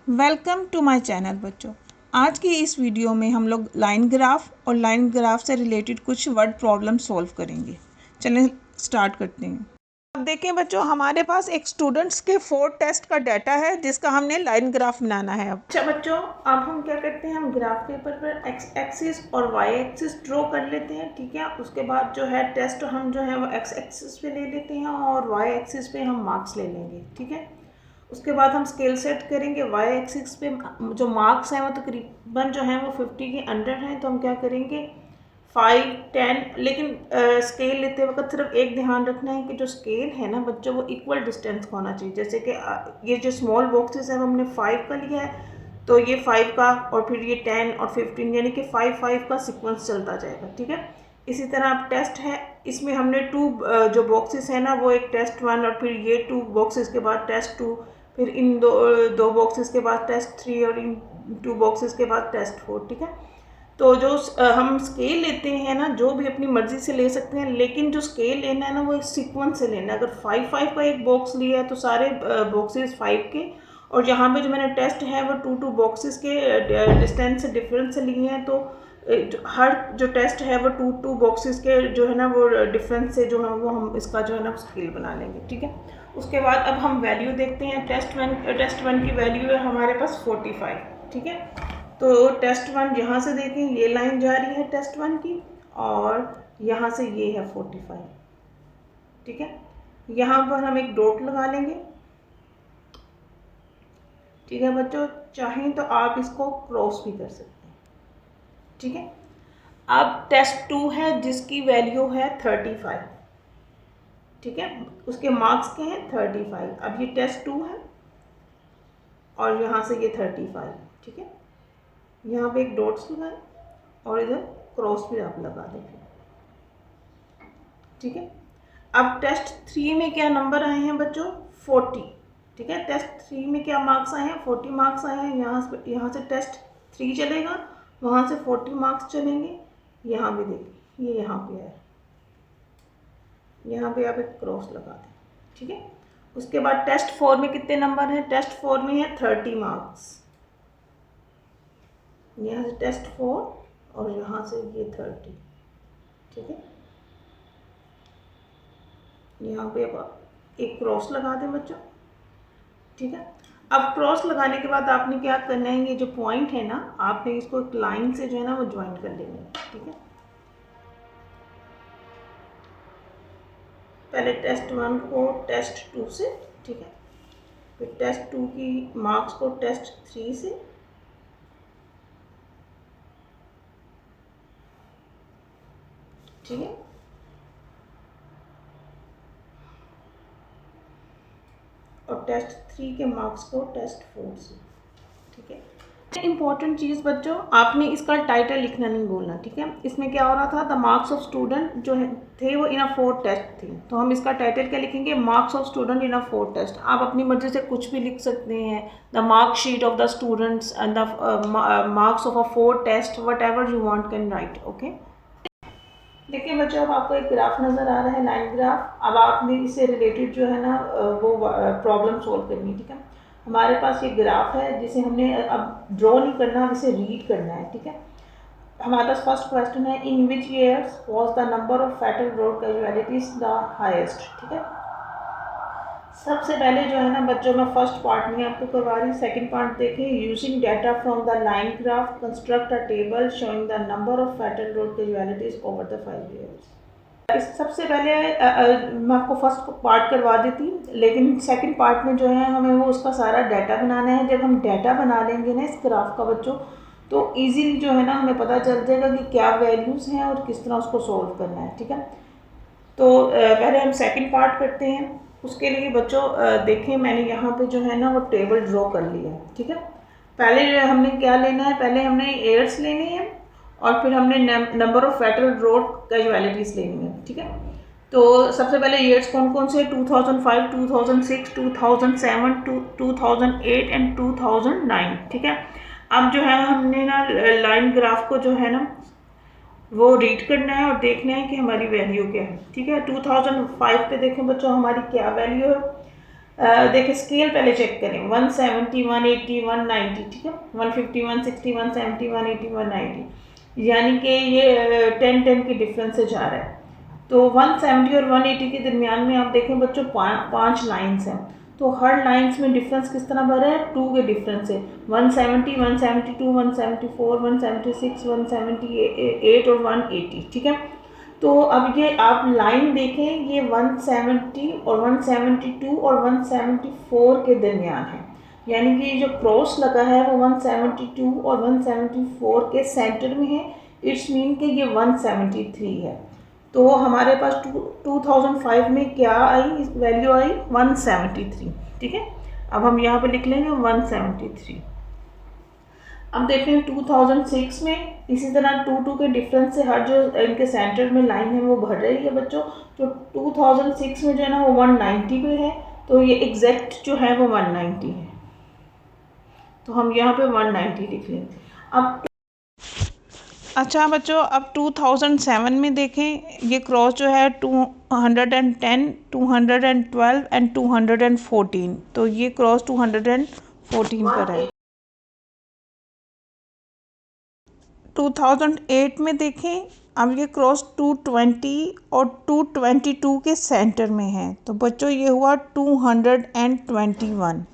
Welcome to my channel बच्चों। आज की इस वीडियो में हम लोग लाइन ग्राफ और लाइन ग्राफ से रिलेटेड कुछ वर्ड प्रॉब्लम सॉल्व करेंगे। चलें स्टार्ट करते हैं। अब देखें बच्चों, हमारे पास एक स्टूडेंट्स के 4 टेस्ट का डाटा है जिसका हमने लाइन ग्राफ बनाना है। अच्छा बच्चों, अब हम क्या करते हैं, हम ग्राफ पेपर पर एक्स एक्सिस और वाई एक्सिस ड्रॉ कर लेते हैं। ठीक है, उसके बाद जो है टेस्ट हम जो है वो एक्स एक्सिस पे ले लेते हैं और वाई एक्सिस पे हम मार्क्स ले लेंगे। ठीक है, उसके बाद हम स्केल सेट करेंगे। वाई एक्सिस पे जो मार्क्स हैं वो तकरीबन जो हैं वो 50 के अंडर हैं, तो हम क्या करेंगे 5, 10। लेकिन स्केल लेते वक्त सिर्फ एक ध्यान रखना है कि जो स्केल है ना बच्चों वो इक्वल डिस्टेंस का होना चाहिए। जैसे कि ये जो स्मॉल बॉक्सेस हैं वो हमने 5 का लिया है, तो ये 5 का और फिर ये 10 और 15 यानी कि 5 का सीक्वेंस चलता जाएगा। ठीक है, इसी तरह अब टेस्ट है, इसमें हमने 2 जो बॉक्सेस हैं ना वो एक टेस्ट 1 और फिर ये 2 बॉक्सेस के बाद टेस्ट 2, फिर इन दो बॉक्सेस के बाद टेस्ट 3 और इन 2 बॉक्सेस के बाद टेस्ट 4। ठीक है, तो जो हम स्केल लेते हैं ना, जो भी अपनी मर्ज़ी से ले सकते हैं, लेकिन जो स्केल लेना है ना वो एक सीक्वेंस से लेना है। अगर 5 का एक बॉक्स लिया है तो सारे बॉक्सेस 5 के, और यहाँ पे जो मैंने टेस्ट है वो 2 बॉक्सेस के डिस्टेंस से डिफरेंस से लिए हैं, तो हर जो टेस्ट है वो 2 बॉक्सेस के जो है ना वो डिफरेंस से जो है वो हम इसका जो है ना स्केल बना लेंगे। ठीक है, उसके बाद अब हम वैल्यू देखते हैं। टेस्ट वन की वैल्यू है हमारे पास 45। ठीक है, तो टेस्ट 1 यहाँ से देखें, ये लाइन जा रही है टेस्ट 1 की और यहाँ से ये है 45। ठीक है, यहाँ पर हम एक डॉट लगा लेंगे। ठीक है बच्चों, चाहें तो आप इसको क्रॉस भी कर सकते हैं। ठीक है, अब टेस्ट 2 है जिसकी वैल्यू है 35। ठीक है, उसके मार्क्स के हैं 35। अब ये टेस्ट 2 है और यहाँ से ये 35। ठीक है, यहाँ पे एक डॉट्स लगाएं और इधर क्रॉस भी आप लगा देंगे। ठीक है, अब टेस्ट 3 में क्या नंबर आए हैं बच्चों, 40। ठीक है, टेस्ट 3 में क्या मार्क्स आए हैं, 40 मार्क्स आए हैं। यहाँ से टेस्ट 3 चलेगा, वहाँ से 40 मार्क्स चलेंगे। यहाँ भी देखिए ये यहाँ पे है, यहाँ पे आप एक क्रॉस लगा दें। ठीक है, उसके बाद टेस्ट 4 में कितने नंबर हैं, टेस्ट 4 में है 30 मार्क्स। यहाँ से टेस्ट 4 और यहाँ से ये 30। ठीक है, यहाँ पे आप एक क्रॉस लगा दें बच्चों। ठीक है, अब क्रॉस लगाने के बाद आपने क्या करना है, ये जो पॉइंट है ना आपने इसको एक लाइन से जो है ना वो ज्वाइन कर लेना है। ठीक है, पहले टेस्ट 1 को टेस्ट 2 से। ठीक है, फिर टेस्ट 2 की मार्क्स को टेस्ट 3 से। ठीक है, और टेस्ट 3 के मार्क्स को टेस्ट 4 से। ठीक है, इंपॉर्टेंट चीज़ बच्चों, आपने इसका टाइटल लिखना नहीं बोलना। ठीक है, इसमें क्या हो रहा था, द मार्क्स ऑफ स्टूडेंट जो है थे वो इन अ 4 टेस्ट थे, तो हम इसका टाइटल क्या लिखेंगे, marks of student in a 4 test. आप अपनी मर्जी से कुछ भी लिख सकते हैं, the mark sheet of the students and the marks of a 4 test, whatever you want can write. Okay, देखिए बच्चों, अब आपको एक ग्राफ नज़र आ रहा है, लाइन ग्राफ। अब आपने इससे रिलेटेड जो है ना वो प्रॉब्लम सोल्व करनी है। ठीक है, हमारे पास ये ग्राफ है जिसे हमने अब ड्रॉ नहीं करना, अब इसे रीड करना है। ठीक है, हमारे पास फर्स्ट क्वेश्चन है, in which years was the number of fatal road casualties the highest. ठीक है, सबसे पहले जो है ना बच्चों, मैं फर्स्ट पार्ट में आपको करवा रही हूँ। सेकंड पार्ट देखें, using data from the line graph construct a table showing the number of fatal road casualties over the 5 years. इस सबसे पहले मैं आपको फर्स्ट पार्ट करवा देती, लेकिन सेकंड पार्ट में जो है हमें वो उसका सारा डाटा बनाना है। जब हम डाटा बना लेंगे ना इस ग्राफ का बच्चों, तो इजीली जो है ना हमें पता चल जाएगा कि क्या वैल्यूज़ हैं और किस तरह उसको सोल्व करना है। ठीक है, तो पहले हम सेकंड पार्ट करते हैं। उसके लिए बच्चों देखें, मैंने यहाँ पे जो है ना वो टेबल ड्रॉ कर लिया है। ठीक है, पहले हमने क्या लेना है, पहले हमने एयर्स लेने हैं और फिर हमने number of fatal road casualties लेनी है। ठीक है, तो सबसे पहले ईयर्स कौन कौन से, 2005, 2006, 2007, 2008 एंड 2009। ठीक है, अब जो है हमने ना लाइन ग्राफ को जो है ना वो रीड करना है और देखना है कि हमारी वैल्यू क्या है। ठीक है, 2005 पे देखें बच्चों हमारी क्या वैल्यू है, देखिए स्केल पहले चेक करें, 170, 180, 190, ठीक है, 150, 160, 170, 180, 190, यानी कि ये 10 के डिफरेंस से जा रहा है। तो 170 और 180 के दरमियान में आप देखें बच्चों 5 लाइन्स हैं, तो हर लाइन्स में डिफरेंस किस तरह भरा है, 2 के डिफरेंस से, 170, 172, 174, 176, 178 और 180, ठीक है। तो अब ये आप लाइन देखें, ये 170 और 172 और 174 के दरमियान है, यानी कि जो क्रॉस लगा है वो 172 और 174 के सेंटर में है। इट्स मीन कि ये 173 है। तो हमारे पास 2005 में क्या आई, वैल्यू आई 173, ठीक है। अब हम यहाँ पे लिख लेंगे 173। अब देखें 2006 में इसी तरह 2 के डिफरेंस से हर जो इनके सेंटर में लाइन है वो बढ़ रही है बच्चों। तो 2006 में जो है ना वो 190 पे है, तो ये एग्जैक्ट जो है वो 190 है, तो हम यहाँ पे 190 लिख लेंगे। अब अच्छा बच्चों, अब 2007 में देखें, ये क्रॉस जो है 210, 212 एंड 214, तो ये क्रॉस 214 पर है। 2008 में देखें, अब ये क्रॉस 220 और 222 के सेंटर में है, तो बच्चों ये हुआ 221।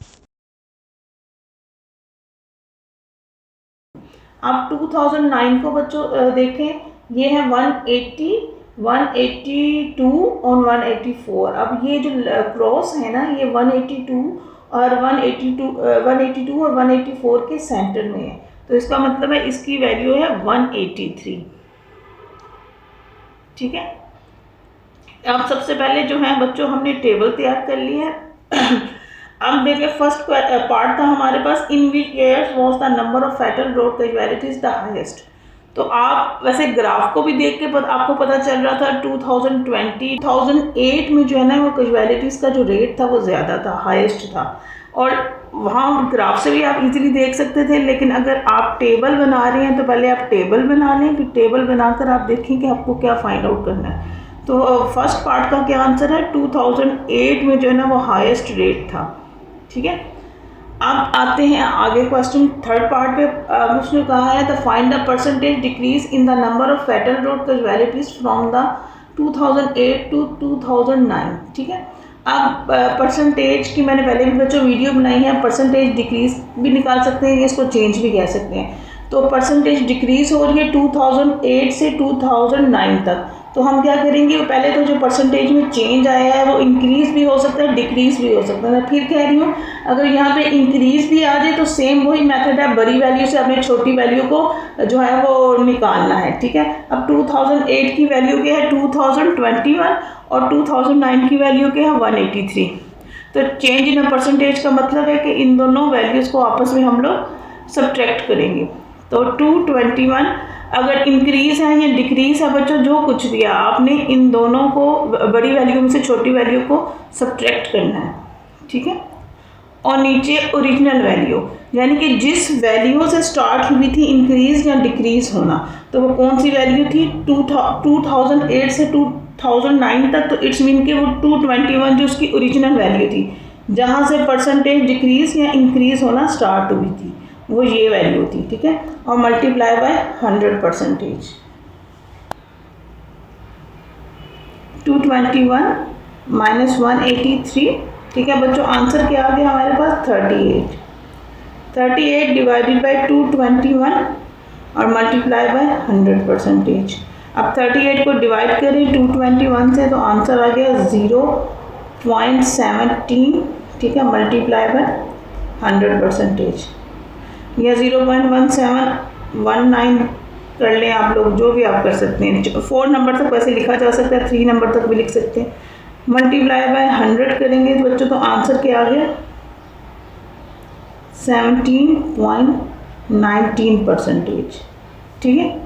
अब 2009 को बच्चों देखें, ये है 180, 182 और 184। अब ये जो क्रॉस है ना, ये 182 और 184 के सेंटर में है, तो इसका मतलब है इसकी वैल्यू है 183, ठीक है। अब सबसे पहले जो है बच्चों हमने टेबल तैयार कर ली है। अब देखिए फर्स्ट पार्ट था हमारे पास, in which years was the number of fatal road casualties the highest. तो आप वैसे ग्राफ को भी देख के आपको पता चल रहा था 2008 में जो है ना वो कैजुअलिटीज़ का जो रेट था वो ज़्यादा था, हाईएस्ट था, और वहाँ ग्राफ से भी आप इजीली देख सकते थे। लेकिन अगर आप टेबल बना रहे हैं तो पहले आप टेबल बना लें, फिर टेबल बनाकर आप देखें कि आपको क्या फाइंड आउट करना है। तो फर्स्ट पार्ट का क्या आंसर है, 2008 में जो है ना वो हाईएस्ट रेट था, ठीक है। अब आते हैं आगे क्वेश्चन थर्ड पार्ट पे। उसने कहा है the find the percentage decrease in the number of fatal road casualties from the 2008 to 2009, ठीक है। अब परसेंटेज की मैंने पहले भी बच्चों वीडियो बनाई है, परसेंटेज डिक्रीज भी निकाल सकते हैं, इसको चेंज भी कह सकते हैं। तो परसेंटेज डिक्रीज हो रही है 2008 से 2009 तक, तो हम क्या करेंगे, पहले तो जो परसेंटेज में चेंज आया है वो इंक्रीज़ भी हो सकता है, डिक्रीज़ भी हो सकता है। मैं फिर कह रही हूँ, अगर यहाँ पे इंक्रीज़ भी आ जाए तो सेम वही मेथड है, बड़ी वैल्यू से अपने छोटी वैल्यू को जो है वो निकालना है, ठीक है। अब 2008 की वैल्यू क्या है 2021 और 2009 की वैल्यू क्या है 183। तो चेंज इन परसेंटेज का मतलब है कि इन दोनों वैल्यूज़ को आपस में हम लोग सब्ट्रैक्ट करेंगे। तो 221 अगर इंक्रीज़ है या डिक्रीज़ है बच्चों, जो कुछ भी है आपने इन दोनों को बड़ी वैल्यू में से छोटी वैल्यू को सब्ट्रैक्ट करना है, ठीक है। और नीचे ओरिजिनल वैल्यू, यानी कि जिस वैल्यू से स्टार्ट हुई थी इंक्रीज़ या डिक्रीज़ होना, तो वो कौन सी वैल्यू थी 2008 से 2009 तक, तो इट्स मीन कि वो 221 जो उसकी ओरिजिनल वैल्यू थी, जहाँ से परसेंटेज डिक्रीज़ या इंक्रीज़ होना स्टार्ट हुई थी, वो ये वैल्यू थी, ठीक है। और मल्टीप्लाई बाय 100%, 221 माइनस 183, ठीक है बच्चों। आंसर क्या आ गया हमारे पास 38 डिवाइडेड बाय 221 और मल्टीप्लाई बाय 100%। अब 38 को डिवाइड करें 221 से, तो आंसर आ गया 0.17, ठीक है, मल्टीप्लाई बाय 100%, या 0.1719 कर लें आप लोग, जो भी आप कर सकते हैं। 4 नंबर तक वैसे लिखा जा सकता है, 3 नंबर तक भी लिख सकते हैं। मल्टीप्लाई बाय 100 करेंगे तो बच्चों तो आंसर क्या आ गया 17.19%, ठीक है।